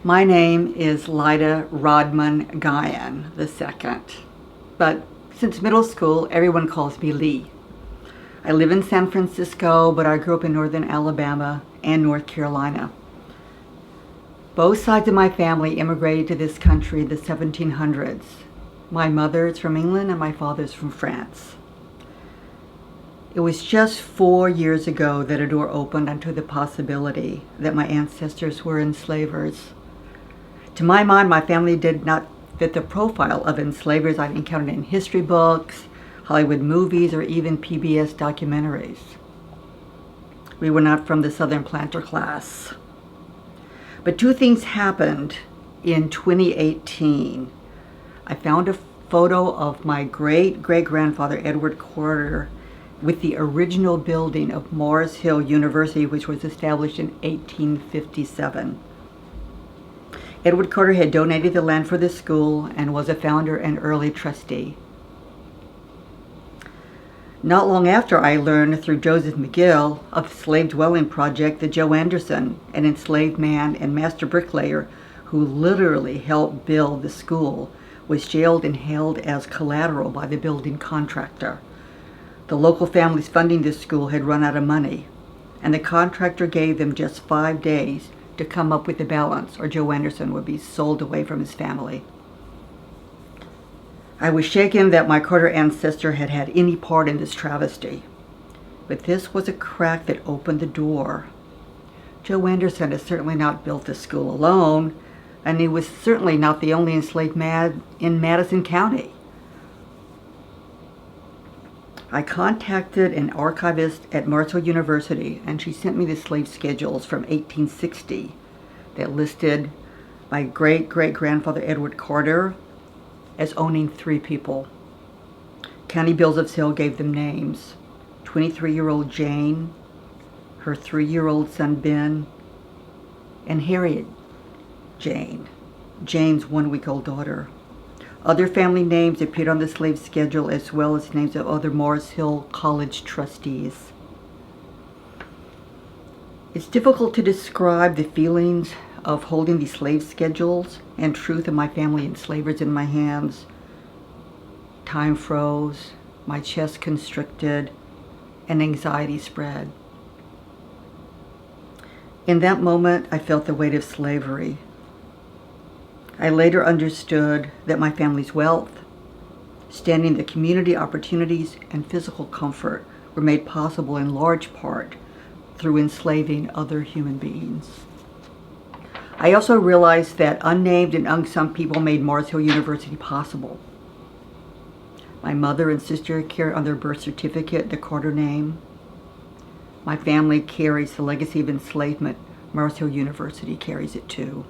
My name is Lyda Rodman Guion II, but since middle school, everyone calls me Lee. I live in San Francisco, but I grew up in northern Alabama and North Carolina. Both sides of my family immigrated to this country in the 1700s. My mother is from England and my father's from France. It was just 4 years ago that a door opened onto the possibility that my ancestors were enslavers. To my mind, my family did not fit the profile of enslavers I've encountered in history books, Hollywood movies, or even PBS documentaries. We were not from the Southern planter class. But two things happened in 2018. I found a photo of my great-great-grandfather, Edward Carter, with the original building of Mars Hill University, which was established in 1857. Edward Carter had donated the land for the school and was a founder and early trustee. Not long after, I learned through Joseph McGill of the slave dwelling project that Joe Anderson, an enslaved man and master bricklayer who literally helped build the school, was jailed and held as collateral by the building contractor. The local families funding this school had run out of money, and the contractor gave them just 5 days to come up with the balance, or Joe Anderson would be sold away from his family. I was shaken that my Carter ancestor had had any part in this travesty, but this was a crack that opened the door. Joe Anderson has certainly not built this school alone, and he was certainly not the only enslaved man in Madison County. I contacted an archivist at Mars Hill University, and she sent me the slave schedules from 1860 that listed my great-great-grandfather Edward Carter as owning 3 people. County bills of sale gave them names: 23-year-old Jane, her 3-year-old son Ben, and Harriet Jane, Jane's 1-week-old daughter. Other family names appeared on the slave schedule, as well as names of other Mars Hill College trustees. It's difficult to describe the feelings of holding these slave schedules and truth of my family enslavers in my hands. Time froze, my chest constricted, and anxiety spread. In that moment, I felt the weight of slavery. I later understood that my family's wealth, standing, the community opportunities, and physical comfort were made possible in large part through enslaving other human beings. I also realized that unnamed and unsung people made Mars Hill University possible. My mother and sister carry on their birth certificate the Carter name. My family carries the legacy of enslavement. Mars Hill University carries it too.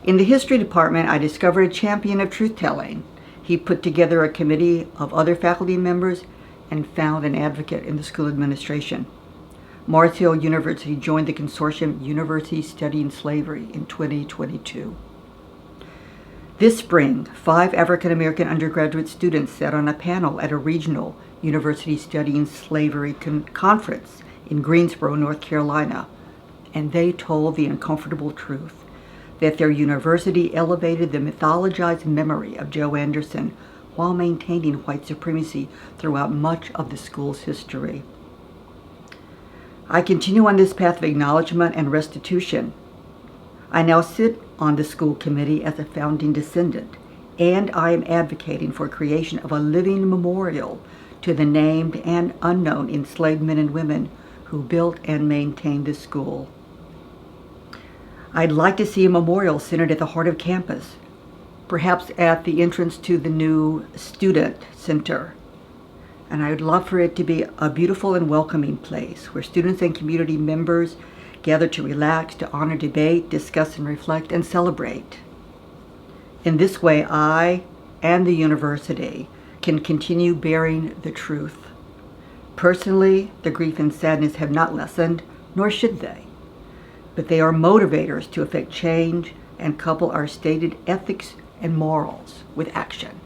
In the history department, I discovered a champion of truth-telling. He put together a committee of other faculty members and found an advocate in the school administration. Mars Hill University joined the consortium Universities Studying Slavery in 2022. This spring, 5 African-American undergraduate students sat on a panel at a regional University Studying Slavery conference in Greensboro, North Carolina, and they told the uncomfortable truth that their university elevated the mythologized memory of Joe Anderson while maintaining white supremacy throughout much of the school's history. I continue on this path of acknowledgement and restitution. I now sit on the school committee as a founding descendant, and I am advocating for creation of a living memorial to the named and unknown enslaved men and women who built and maintained this school. I'd like to see a memorial centered at the heart of campus, perhaps at the entrance to the new student center. And I would love for it to be a beautiful and welcoming place where students and community members gather to relax, to honor, debate, discuss, and reflect, and celebrate. In this way, I and the university can continue bearing the truth. Personally, the grief and sadness have not lessened, nor should they. But they are motivators to effect change and couple our stated ethics and morals with action.